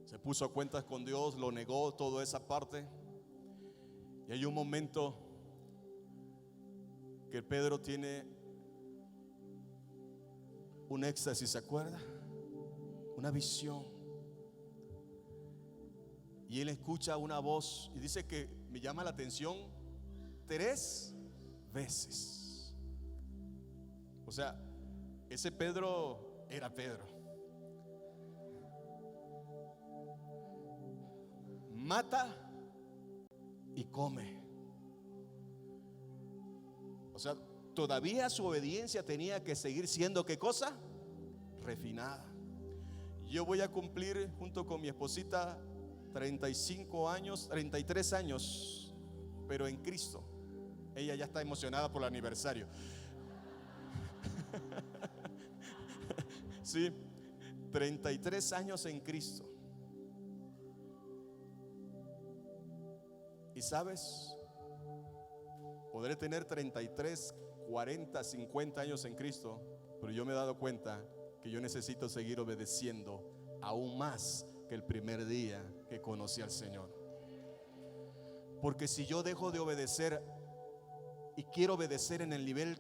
Se puso a cuentas con Dios, lo negó, toda esa parte. Y hay un momento que Pedro tiene un éxtasis, ¿se acuerda? Una visión. Y él escucha una voz y dice que me llama la atención 3 veces. O sea, ese Pedro era Pedro. Mata y come. O sea, todavía su obediencia tenía que seguir siendo, ¿qué cosa? Refinada. Yo voy a cumplir junto con mi esposita 35 años, 33 años, pero en Cristo. Ella ya está emocionada por el aniversario. Sí, 33 años en Cristo. Y sabes, podré tener 33, 40, 50 años en Cristo, pero yo me he dado cuenta que yo necesito seguir obedeciendo aún más que el primer día que conocí al Señor. Porque si yo dejo de obedecer y quiero obedecer en el nivel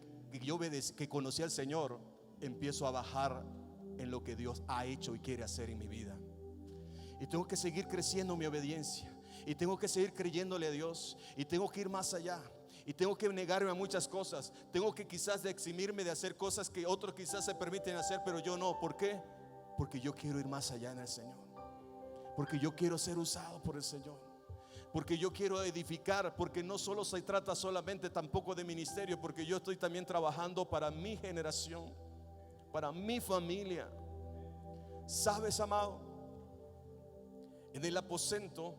que conocí al Señor, empiezo a bajar en lo que Dios ha hecho y quiere hacer en mi vida. Y tengo que seguir creciendo mi obediencia, y tengo que seguir creyéndole a Dios, y tengo que ir más allá, y tengo que negarme a muchas cosas. Tengo que quizás de eximirme de hacer cosas que otros quizás se permiten hacer, pero yo no. ¿Por qué? Porque yo quiero ir más allá en el Señor, porque yo quiero ser usado por el Señor, porque yo quiero edificar, porque no solo se trata solamente tampoco de ministerio, porque yo estoy también trabajando para mi generación, para mi familia. ¿Sabes, amado? En el aposento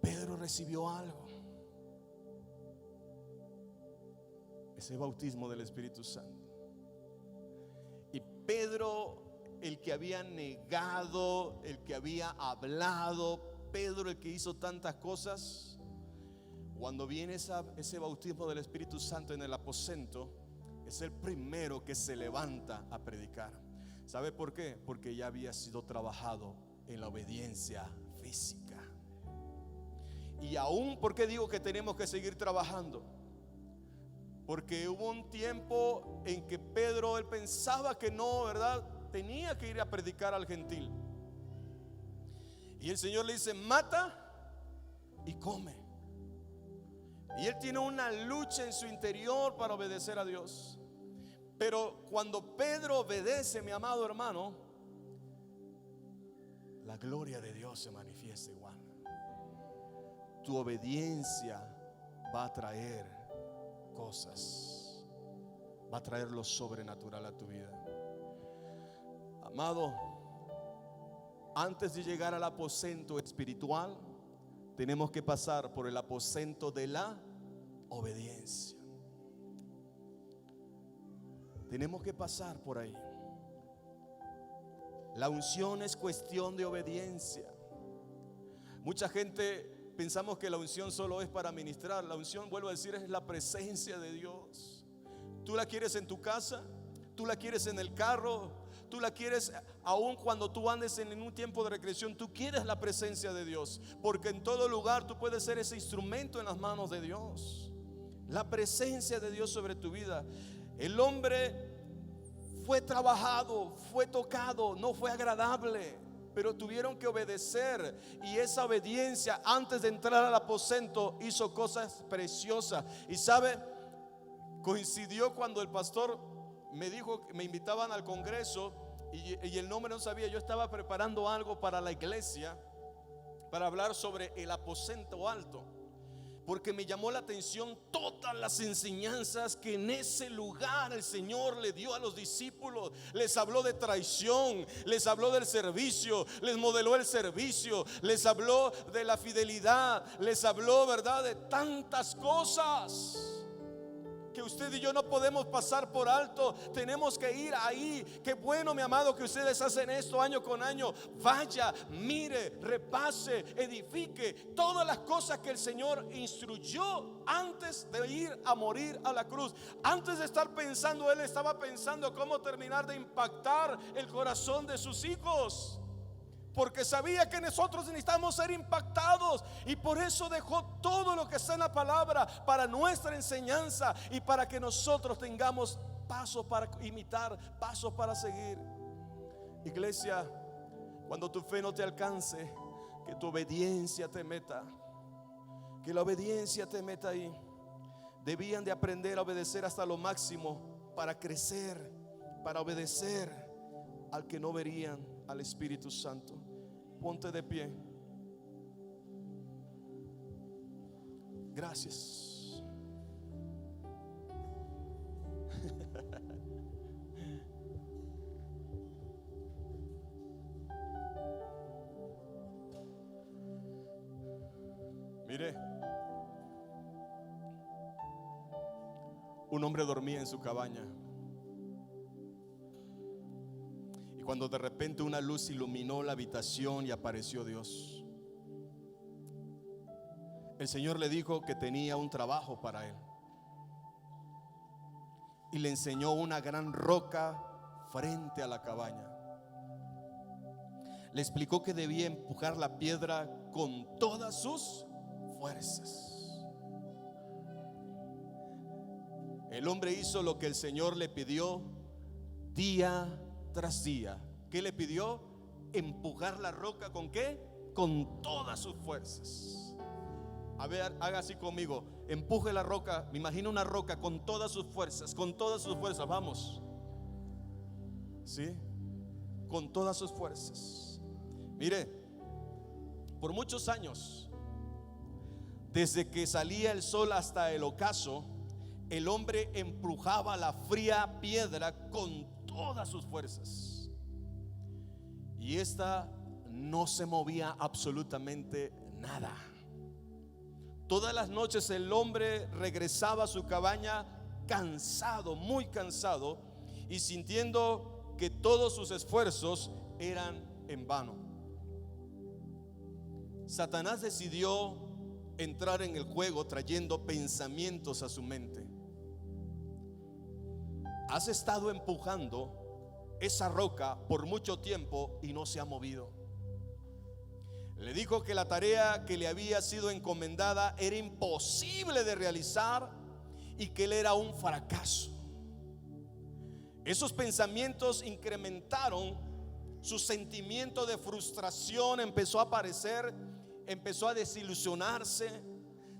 Pedro recibió algo, ese bautismo del Espíritu Santo. Y Pedro, el que había negado, el que había hablado, Pedro, el que hizo tantas cosas, cuando viene ese bautismo del Espíritu Santo en el aposento, es el primero que se levanta a predicar. ¿Sabe por qué? Porque ya había sido trabajado en la obediencia física. Y aún, ¿por qué digo que tenemos que seguir trabajando? Porque hubo un tiempo en que Pedro, él pensaba que no, ¿verdad? Tenía que ir a predicar al gentil. Y el Señor le dice: mata y come. Y él tiene una lucha en su interior para obedecer a Dios. Pero cuando Pedro obedece, mi amado hermano, la gloria de Dios se manifiesta igual. Tu obediencia va a traer cosas, va a traer lo sobrenatural a tu vida. Amado, antes de llegar al aposento espiritual, tenemos que pasar por el aposento de la obediencia. Tenemos que pasar por ahí. La unción es cuestión de obediencia. Mucha gente pensamos que la unción solo es para ministrar. La unción, vuelvo a decir, es la presencia de Dios. Tú la quieres en tu casa, tú la quieres en el carro, tú la quieres. Aun cuando tú andes en un tiempo de recreación, tú quieres la presencia de Dios, porque en todo lugar tú puedes ser ese instrumento en las manos de Dios. La presencia de Dios sobre tu vida. El hombre fue trabajado, fue tocado, no fue agradable, pero tuvieron que obedecer. Y esa obediencia, antes de entrar al aposento, hizo cosas preciosas. Y sabe, coincidió cuando el pastor me dijo, me invitaban al congreso, y el nombre no sabía. Yo estaba preparando algo para la iglesia, para hablar sobre el aposento alto, porque me llamó la atención todas las enseñanzas que en ese lugar el Señor le dio a los discípulos. Les habló de traición, les habló del servicio, les modeló el servicio, les habló de la fidelidad, les habló, ¿verdad?, de tantas cosas que usted y yo no podemos pasar por alto. Tenemos que ir ahí. Qué bueno, mi amado, que ustedes hacen esto año con año. Vaya, mire, repase, edifique todas las cosas que el Señor instruyó antes de ir a morir a la cruz. Antes de estar pensando, Él estaba pensando cómo terminar de impactar el corazón de sus hijos, porque sabía que nosotros necesitamos ser impactados, y por eso dejó todo lo que está en la palabra para nuestra enseñanza y para que nosotros tengamos pasos para imitar, pasos para seguir. Iglesia, cuando tu fe no te alcance, que tu obediencia te meta, que la obediencia te meta ahí. Debían de aprender a obedecer hasta lo máximo para crecer, para obedecer al que no verían, al Espíritu Santo. Ponte de pie. Gracias. Mire, un hombre dormía en su cabaña, y cuando de repente una luz iluminó la habitación y apareció Dios, el Señor le dijo que tenía un trabajo para él, y le enseñó una gran roca frente a la cabaña. Le explicó que debía empujar la piedra con todas sus fuerzas. El hombre hizo lo que el Señor le pidió día tras día. ¿Qué le pidió? Empujar la roca ¿con qué? Con todas sus fuerzas. A ver, haga así conmigo. Empuje la roca. Me imagino una roca con todas sus fuerzas. Con todas sus fuerzas, vamos. ¿Sí? Con todas sus fuerzas. Mire, por muchos años, desde que salía el sol hasta el ocaso, el hombre empujaba la fría piedra con todas sus fuerzas, y esta no se movía absolutamente nada. Todas las noches el hombre regresaba a su cabaña cansado, muy cansado, y sintiendo que todos sus esfuerzos eran en vano. Satanás decidió entrar en el juego trayendo pensamientos a su mente. Has estado empujando esa roca por mucho tiempo y no se ha movido. Le dijo que la tarea que le había sido encomendada era imposible de realizar y que él era un fracaso. Esos pensamientos incrementaron su sentimiento de frustración, empezó a aparecer, empezó a desilusionarse.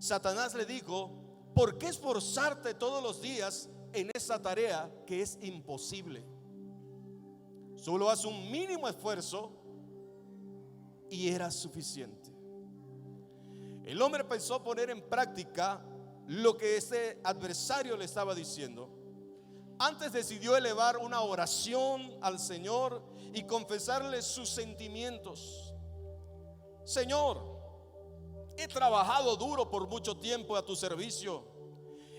Satanás le dijo: ¿por qué esforzarte todos los días en esa tarea que es imposible? Solo haz un mínimo esfuerzo y era suficiente. El hombre pensó poner en práctica lo que ese adversario le estaba diciendo. Antes decidió elevar una oración al Señor y confesarle sus sentimientos. Señor, he trabajado duro por mucho tiempo a tu servicio.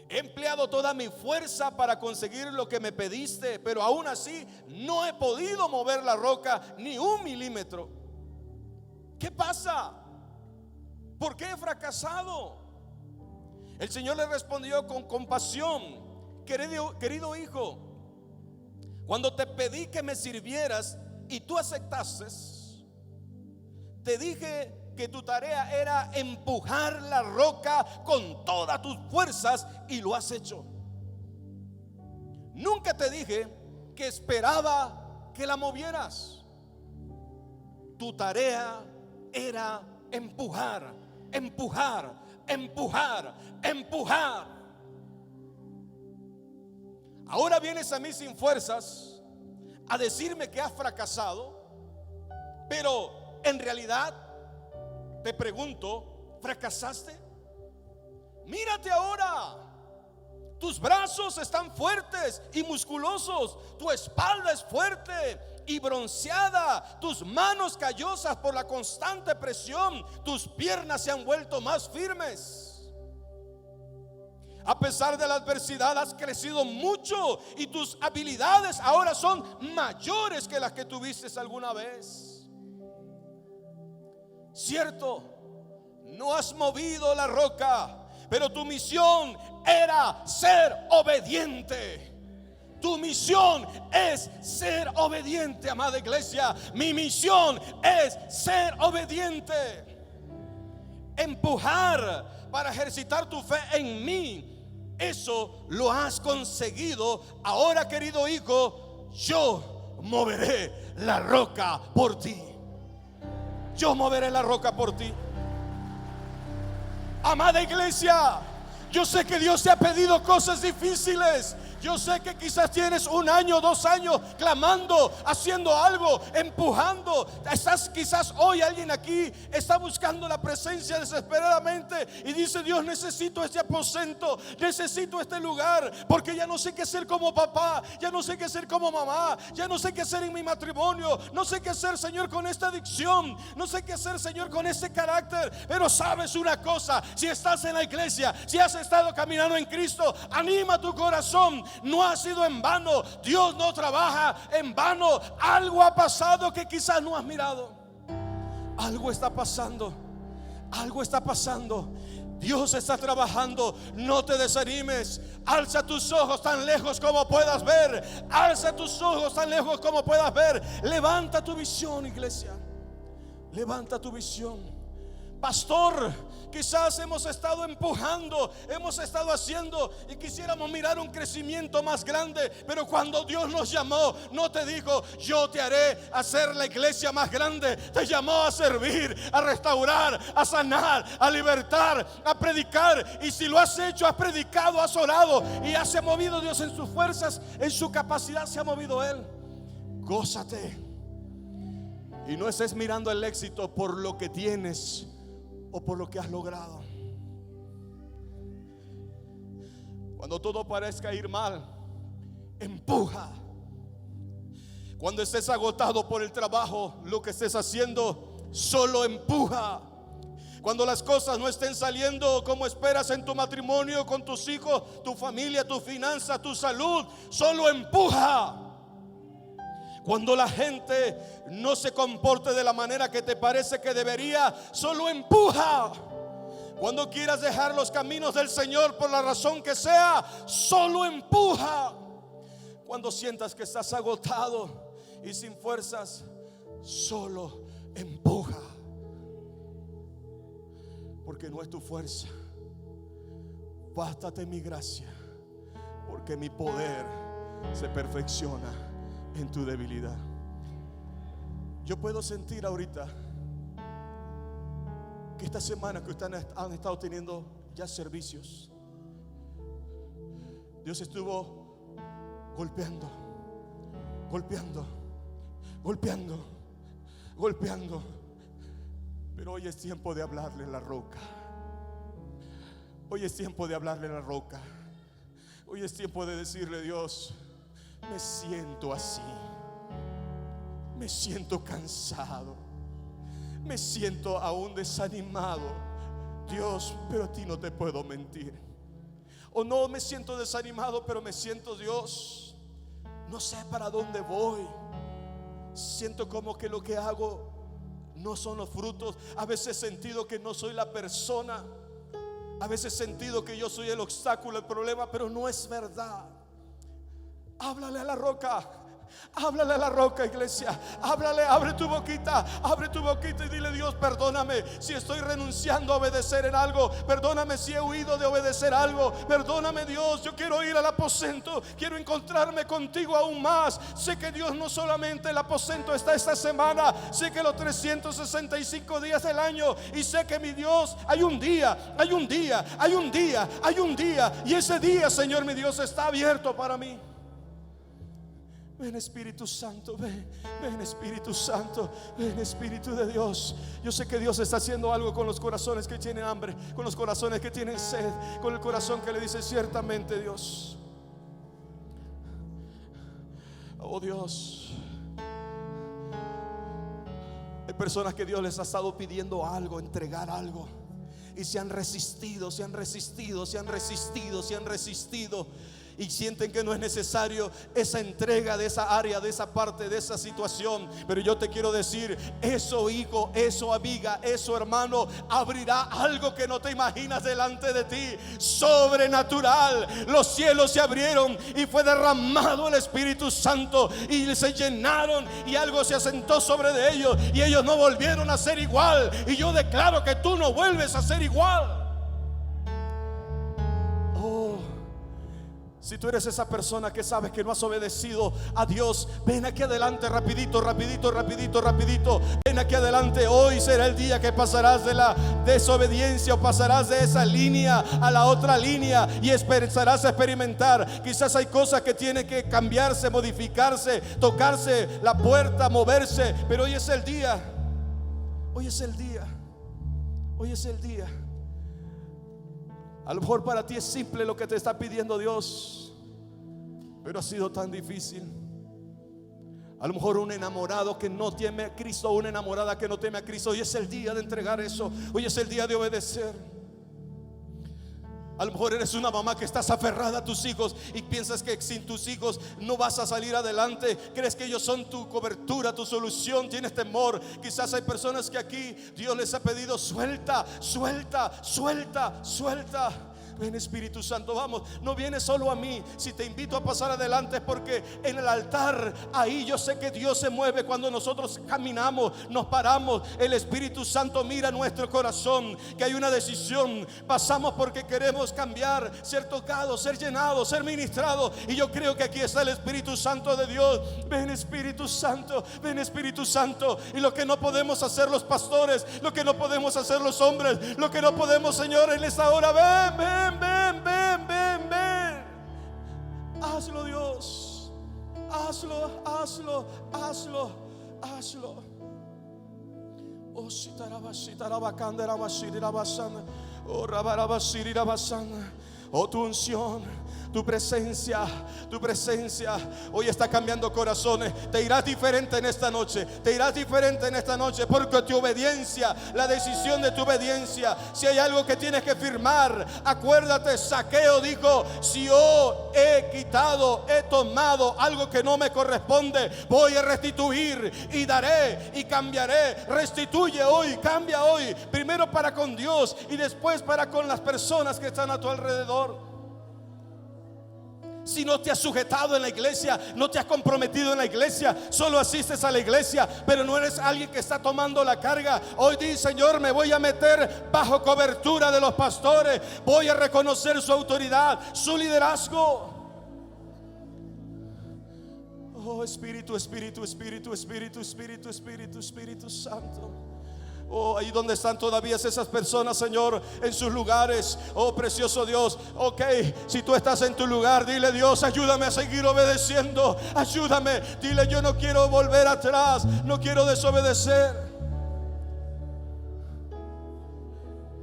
He empleado toda mi fuerza para conseguir lo que me pediste, pero aún así no he podido mover la roca ni un milímetro. ¿Qué pasa? ¿Por qué he fracasado? El Señor le respondió con compasión: querido hijo, Cuando te pedí que me sirvieras y tú aceptaste, te dije que tu tarea era empujar la roca con todas tus fuerzas y lo has hecho. Nunca te dije que esperaba que la movieras. Tu tarea era empujar, empujar, empujar, empujar. Ahora vienes a mí sin fuerzas a decirme que has fracasado, pero en realidad te pregunto, ¿fracasaste? Mírate ahora. Tus brazos están fuertes y musculosos, tu espalda es fuerte y bronceada, tus manos callosas por la constante presión, tus piernas se han vuelto más firmes. A pesar de la adversidad has crecido mucho y tus habilidades ahora son mayores que las que tuviste alguna vez. Cierto, no has movido la roca, pero tu misión era ser obediente. Tu misión es ser obediente, amada iglesia. Mi misión es ser obediente. Empujar para ejercitar tu fe en mí. Eso lo has conseguido. Ahora, querido hijo, yo moveré la roca por ti. Yo moveré la roca por ti. Amada iglesia, yo sé que Dios te ha pedido cosas difíciles. Yo sé que quizás tienes 1 año, 2 años clamando, haciendo algo, empujando. Estás quizás hoy, alguien aquí está buscando la presencia desesperadamente y dice: Dios, necesito este aposento, necesito este lugar, porque ya no sé qué hacer como papá, ya no sé qué hacer como mamá, ya no sé qué hacer en mi matrimonio, no sé qué hacer, Señor, con esta adicción, no sé qué hacer, Señor, con este carácter. Pero sabes una cosa: si estás en la iglesia, si has estado caminando en Cristo, anima tu corazón. No ha sido en vano. Dios no trabaja en vano. Algo ha pasado que quizás no has mirado. Algo está pasando. Algo está pasando. Dios está trabajando. No te desanimes. Alza tus ojos tan lejos como puedas ver. Alza tus ojos tan lejos como puedas ver. Levanta tu visión, iglesia. Levanta tu visión. Pastor, quizás hemos estado empujando, hemos estado haciendo y quisiéramos mirar un crecimiento más grande, pero cuando Dios nos llamó, no te dijo: yo te haré hacer la iglesia más grande. Te llamó a servir, a restaurar, a sanar, a libertar, a predicar. Y si lo has hecho, has predicado, has orado y se ha movido Dios en sus fuerzas, en su capacidad se ha movido Él. Gózate y no estés mirando el éxito por lo que tienes o por lo que has logrado. Cuando todo parezca ir mal, empuja. Cuando estés agotado por el trabajo, lo que estés haciendo, solo empuja. Cuando las cosas no estén saliendo como esperas en tu matrimonio, con tus hijos, tu familia, tu finanza, tu salud, solo empuja. Cuando la gente no se comporte de la manera que te parece que debería, solo empuja. Cuando quieras dejar los caminos del Señor por la razón que sea, solo empuja. Cuando sientas que estás agotado y sin fuerzas, solo empuja. Porque no es tu fuerza. Bástate mi gracia, porque mi poder se perfecciona en tu debilidad. Yo puedo sentir ahorita que esta semana que ustedes han estado teniendo ya servicios, Dios estuvo golpeando, golpeando, golpeando, golpeando. Pero hoy es tiempo de hablarle a la roca. Hoy es tiempo de hablarle a la roca. Hoy es tiempo de decirle: Dios, me siento así, me siento cansado, me siento aún desanimado. Dios, pero a ti no te puedo mentir. O no me siento desanimado, pero me siento, Dios, no sé para dónde voy. Siento como que lo que hago no son los frutos. A veces he sentido que no soy la persona. A veces he sentido que yo soy el obstáculo, el problema, pero no es verdad. Háblale a la roca. Háblale a la roca, iglesia. Háblale, abre tu boquita y dile: Dios, perdóname si estoy renunciando a obedecer en algo. Perdóname si he huido de obedecer algo. Perdóname, Dios, yo quiero ir al aposento. Quiero encontrarme contigo aún más. Sé que Dios, no solamente el aposento está esta semana, sé que los 365 días del año, y sé que mi Dios, hay un día, y ese día, Señor mi Dios, está abierto para mí. Ven Espíritu Santo, ven Espíritu Santo, ven Espíritu de Dios. Yo sé que Dios está haciendo algo con los corazones que tienen hambre, con los corazones que tienen sed, con el corazón que le dice: ciertamente, Dios. Oh Dios, hay personas que Dios les ha estado pidiendo algo, entregar algo, y se han resistido, y sienten que no es necesario esa entrega de esa área, de esa parte, de esa situación. Pero yo te quiero decir: eso, hijo, eso, amiga, eso, hermano, abrirá algo que no te imaginas delante de ti, sobrenatural. Los cielos se abrieron y fue derramado el Espíritu Santo, y se llenaron, y algo se asentó sobre de ellos, y ellos no volvieron a ser igual. Y yo declaro que tú no vuelves a ser igual. Si tú eres esa persona que sabes que no has obedecido a Dios, ven aquí adelante rapidito. Ven aquí adelante. Hoy será el día que pasarás de la desobediencia, o pasarás de esa línea a la otra línea, y empezarás a experimentar. Quizás hay cosas que tienen que cambiarse, modificarse, tocarse la puerta, moverse. Pero hoy es el día. A lo mejor para ti es simple lo que te está pidiendo Dios, pero ha sido tan difícil. A lo mejor un enamorado que no teme a Cristo, una enamorada que no teme a Cristo, hoy es el día de entregar eso. Hoy es el día de obedecer. A lo mejor eres una mamá que estás aferrada a tus hijos y piensas que sin tus hijos no vas a salir adelante. Crees que ellos son tu cobertura, tu solución. Tienes temor. Quizás hay personas que aquí Dios les ha pedido: suelta. Ven Espíritu Santo, vamos. No vienes solo a mí. Si te invito a pasar adelante es porque en el altar, ahí yo sé que Dios se mueve cuando nosotros caminamos, nos paramos. El Espíritu Santo mira nuestro corazón, que hay una decisión. Pasamos porque queremos cambiar, ser tocados, ser llenados, ser ministrados. Y yo creo que aquí está el Espíritu Santo de Dios. Ven Espíritu Santo, ven Espíritu Santo. Y lo que no podemos hacer los pastores, lo que no podemos hacer los hombres, lo que no podemos, Señor, en esta hora, ven. Hazlo, Dios. Hazlo. Oh, oh, tu unción, tu presencia hoy está cambiando corazones. Te irás diferente en esta noche. Porque tu obediencia, la decisión de tu obediencia. Si hay algo que tienes que firmar, acuérdate, Zaqueo dijo: si yo he quitado, he tomado algo que no me corresponde, voy a restituir y daré y cambiaré. Restituye hoy, cambia hoy. Primero para con Dios y después para con las personas que están a tu alrededor. Si no te has sujetado en la iglesia, no te has comprometido en la iglesia, solo asistes a la iglesia, pero no eres alguien que está tomando la carga, hoy di: Señor, me voy a meter bajo cobertura de los pastores. Voy a reconocer su autoridad, su liderazgo. Oh, Espíritu Santo. Oh, ahí donde están todavía esas personas, Señor, en sus lugares. Oh, precioso Dios. Ok, si tú estás en tu lugar, dile: Dios, ayúdame a seguir obedeciendo. Ayúdame. Dile: yo no quiero volver atrás, no quiero desobedecer.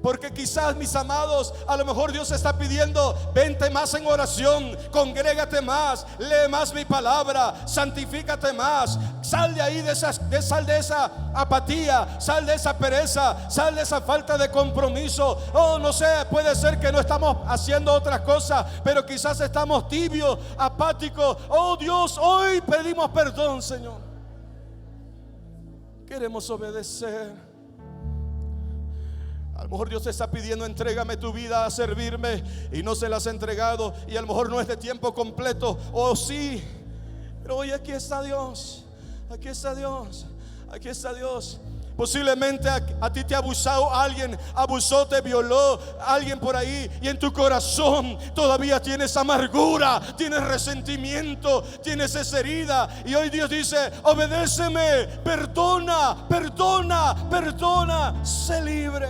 Porque quizás, mis amados, a lo mejor Dios está pidiendo: vente más en oración, congrégate más, lee más mi palabra, santifícate más. Sal de ahí, sal de esa apatía, sal de esa pereza, sal de esa falta de compromiso. Oh, no sé, puede ser que no estamos haciendo otras cosas, pero quizás estamos tibios, apáticos. Oh Dios, hoy pedimos perdón, Señor. Queremos obedecer. A lo mejor Dios te está pidiendo: entrégame tu vida a servirme, y no se la has entregado, y a lo mejor no es de tiempo completo. Oh sí, Pero hoy aquí está Dios. Aquí está Dios. Aquí está Dios. Posiblemente a ti te ha abusado alguien, abusó, te violó alguien por ahí, y en tu corazón todavía tienes amargura, tienes resentimiento, tienes esa herida. Y hoy Dios dice: obedéceme, perdona, perdona, perdona, sé libre.